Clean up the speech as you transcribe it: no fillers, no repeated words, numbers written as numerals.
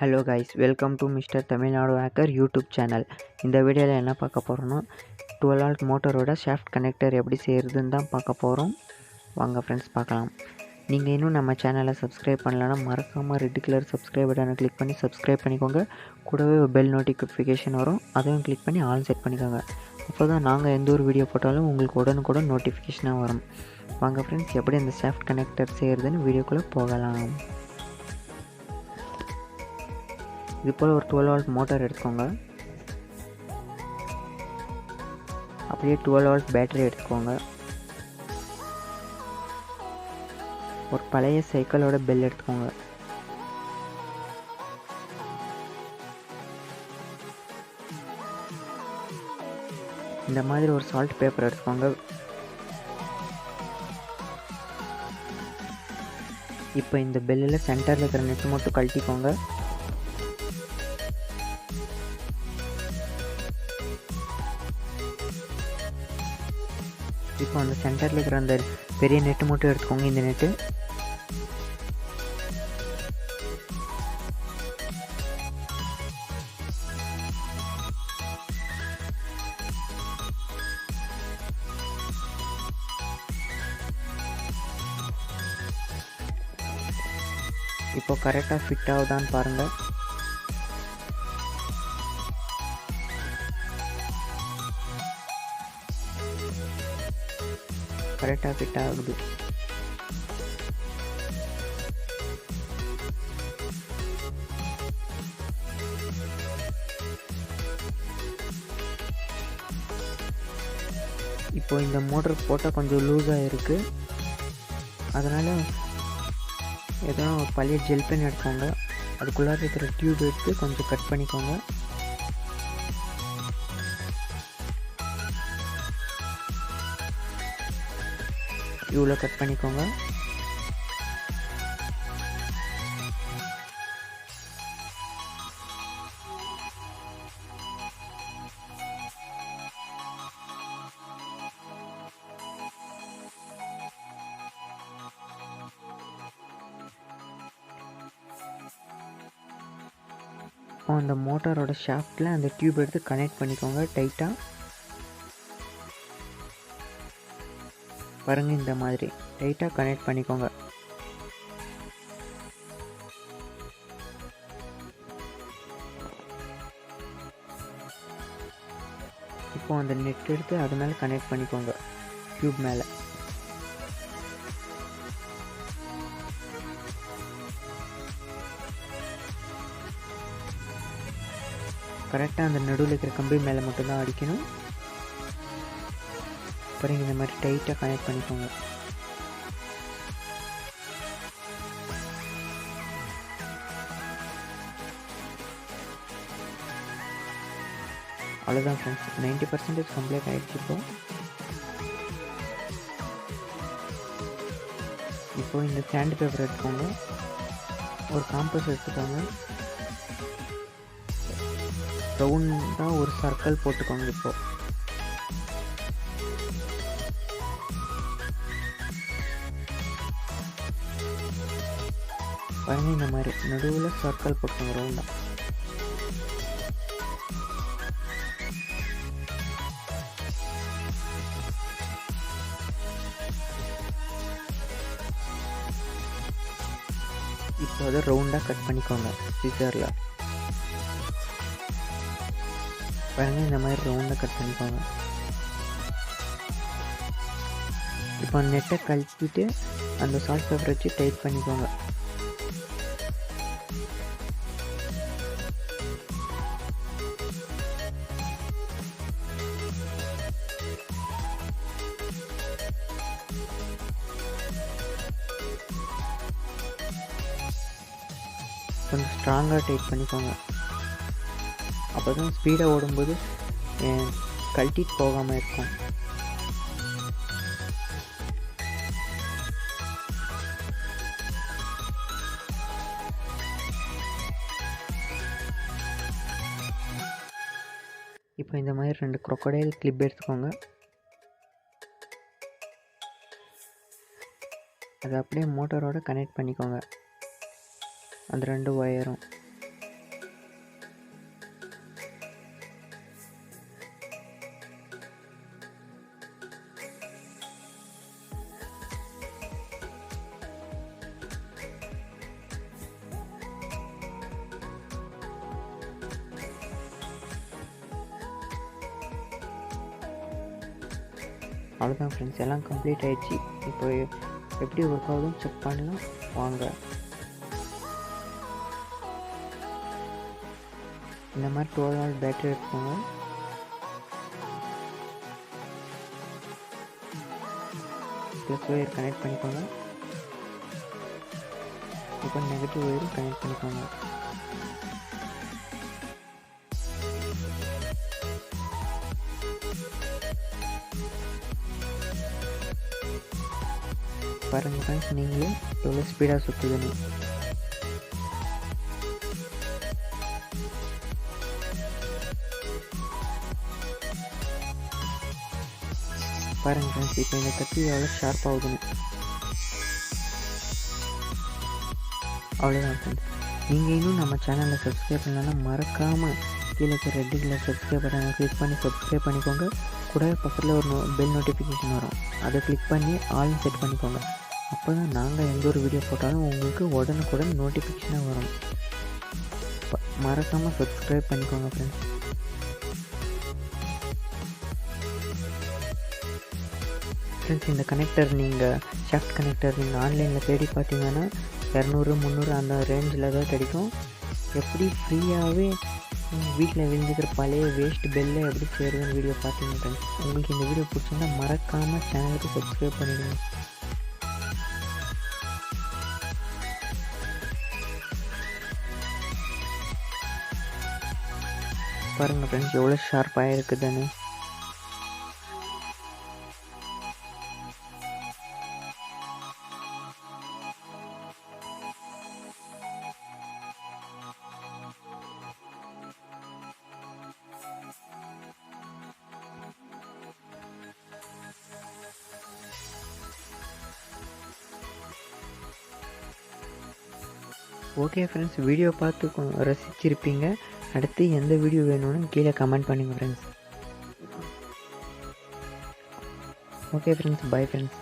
Hello guys, welcome to mister Tamil Nadu hacker YouTube channel. இந்த வீடியோவில் என்ன பார்க்க போகிறோன்னா 12 volt மோட்டரோட ஷாஃப்ட் கனெக்டர் எப்படி செய்கிறதுன்னு தான் பார்க்க போகிறோம். வாங்க ஃப்ரெண்ட்ஸ் பார்க்கலாம். நீங்கள் இன்னும் நம்ம சேனலை சப்ஸ்கிரைப் பண்ணலன்னா மறக்காமல் ரெட் கலர் சப்ஸ்கிரைப் பட்டனை கிளிக் பண்ணி சப்ஸ்கிரைப் பண்ணிக்கோங்க. கூடவே பெல் நோட்டிஃபிகேஷன் வரும், அதையும் கிளிக் பண்ணி ஆல் செட் பண்ணிக்கோங்க. அப்போ தான் நாங்கள் எந்த ஒரு வீடியோ போட்டாலும் உங்களுக்கு உடனுக்குடன் நோட்டிஃபிகேஷனாக வரும். வாங்க ஃப்ரெண்ட்ஸ், எப்படி அந்த ஷாஃப்ட் கனெக்டர் செய்கிறதுன்னு வீடியோக்குள்ளே போகலாம். இது போல் ஒரு 12 volt மோட்டார் எடுத்துக்கோங்க. அப்படியே 12 volt பேட்டரி எடுத்துக்கோங்க. ஒரு பழைய சைக்கிளோட பெல் எடுத்துக்கோங்க. இந்த மாதிரி ஒரு சால்ட் பேப்பர் எடுத்துக்கோங்க. இப்போ இந்த பெல்லில் சென்டரில் இருக்கிற நெட்டு மட்டும் கழட்டிக்கோங்க. இப்போ அந்த சென்டரில் இருக்கிற அந்த பெரிய நெட்டு மட்டும் எடுத்துக்கோங்க. இந்த நெட்டு இப்போ கரெக்டாக ஃபிட் ஆகுதான்னு பாருங்கள். கரெக்டாக ஃபிட் ஆகுது. இப்போ இந்த மோட்டர் போட்டால் கொஞ்சம் லூஸாக இருக்குது. அதனால் எதனா ஒரு பழைய ஜெல் பென் எடுத்துக்கோங்க. அதுக்குள்ளார இருக்கிற டியூப் எடுத்து கொஞ்சம் கட் பண்ணிக்கோங்க. இவ்வளோ கட் பண்ணிக்கோங்க. இப்போ அந்த மோட்டாரோட ஷாஃப்டில் அந்த டியூப் எடுத்து கனெக்ட் பண்ணிக்கோங்க டைட்டாக. பாருங்கள், இந்த மாதிரி டைட்டாக கனெக்ட் பண்ணிக்கோங்க. இப்போ அந்த நெட் எடுத்து அது மேலே கனெக்ட் பண்ணிக்கோங்க, டியூப் மேலே. கரெக்டாக அந்த நடுவில் இருக்கிற கம்பி மேலே மட்டும்தான் அடிக்கணும். பாருங்க, இந்த மாதிரி டைட்டாக கனெக்ட் பண்ணிக்கோங்க. அவ்வளோதான் ஃப்ரெண்ட்ஸ், 90% கம்ப்ளீட் ஆகிடுச்சு. இப்போ இந்த சாண்ட் பேப்பர் எடுத்துக்கோங்க. ஒரு காம்பஸ் எடுத்துக்கோங்க. ரவுண்டாக ஒரு சர்க்கிள் போட்டுக்கோங்க. இப்போ பாருங்கள், இந்த மாதிரி நடுவில் சர்க்கிள் போட்டுக்கோங்க ரவுண்டாக. இப்போ அதை ரவுண்டாக கட் பண்ணிக்கோங்க சிசரில். பாருங்கள், இந்த மாதிரி ரவுண்டாக கட் பண்ணிக்கோங்க. இப்போ நெட்டை கழட்டிட்டு அந்த சால்ட் பேப்பர் வச்சு டைட் பண்ணிக்கோங்க. கொஞ்சம் ஸ்ட்ராங்காக டைட் பண்ணிக்கோங்க. அப்போ தான் ஸ்பீடாக ஓடும்போது கழட்டிட்டு போகாமல் இருக்கும். இப்போ இந்த மாதிரி 2 crocodile கிளிப் எடுத்துக்கோங்க. அதை அப்படியே மோட்டரோட கனெக்ட் பண்ணிக்கோங்க, அந்த 2 ஒயரும். அவ்வளோதான் ஃப்ரெண்ட்ஸ், எல்லாம் கம்ப்ளீட் ஆகிடுச்சு. இப்போ எப்படி ஒர்க் ஆகுதுன்னு செக் பண்ணலாம் வாங்க. இந்த மாதிரி 12 hour பேட்டரி எடுத்துக்கோங்க. ப்ளஸ் ஒயர் கனெக்ட் பண்ணிக்கோங்க. இப்போ நெகட்டிவ் ஒயரும் கனெக்ட் பண்ணிக்கோங்க. பாருங்கள் ஃப்ரெண்ட்ஸ், நீங்களே எவ்வளோ ஸ்பீடாக சுற்றுதுன்னு. பாருங்கள் ஃப்ரெண்ட்ஸ், இப்போ இந்த கத்தி எவ்வளோ ஷார்ப் ஆகுதுன்னு. அவ்வளோதான் ஃப்ரெண்ட்ஸ். நீங்கள் இன்னும் நம்ம சேனலில் சப்ஸ்கிரைப் பண்ணலன்னா மறக்காமல் கீழே இருக்க ரெட் கலர் சப்ஸ்கிரைப் பட்டனை கிளிக் பண்ணி சப்ஸ்கிரைப் பண்ணிக்கோங்க. கூட பக்கத்தில் ஒரு பெல் நோட்டிஃபிகேஷன் வரும், அதை கிளிக் பண்ணி ஆல் செட் பண்ணிக்கோங்க. அப்போ தான் நாங்கள் எந்த ஒரு வீடியோ போட்டாலும் உங்களுக்கு உடனுக்குடன் நோட்டிஃபிகேஷனாக வரும். மறக்காமல் சப்ஸ்கிரைப் பண்ணிக்கோங்க ஃப்ரெண்ட்ஸ். ஃப்ரெண்ட்ஸ், இந்த கனெக்டர் நீங்கள் ஷாஃப்ட் கனெக்டர் நீங்கள் ஆன்லைனில் தேடி பார்த்தீங்கன்னா 200, 300 அந்த ரேஞ்சில் தான் கிடைக்கும். எப்படி ஃப்ரீயாகவே வீட்டில் விழுந்துக்கிற பழைய வேஸ்ட் பெல்லை எப்படி செய்கிறதுன்னு வீடியோ பார்த்தீங்க ஃப்ரெண்ட்ஸ். உங்களுக்கு இந்த வீடியோ பிடிச்சிருந்தா மறக்காமல் சேனலுக்கு சப்ஸ்கிரைப் பண்ணிடுங்க. பாருங்கள் ஃப்ரெண்ட்ஸ், எவ்வளோ ஷார்ப்பாக இருக்குதுன்னு. ஓகே ஃப்ரெண்ட்ஸ், வீடியோ பார்த்து ரசிச்சிருப்பீங்க. அடுத்து எந்த வீடியோ வேணும்னு கீழே கமெண்ட் பண்ணுங்கள் friends. Okay friends, bye friends.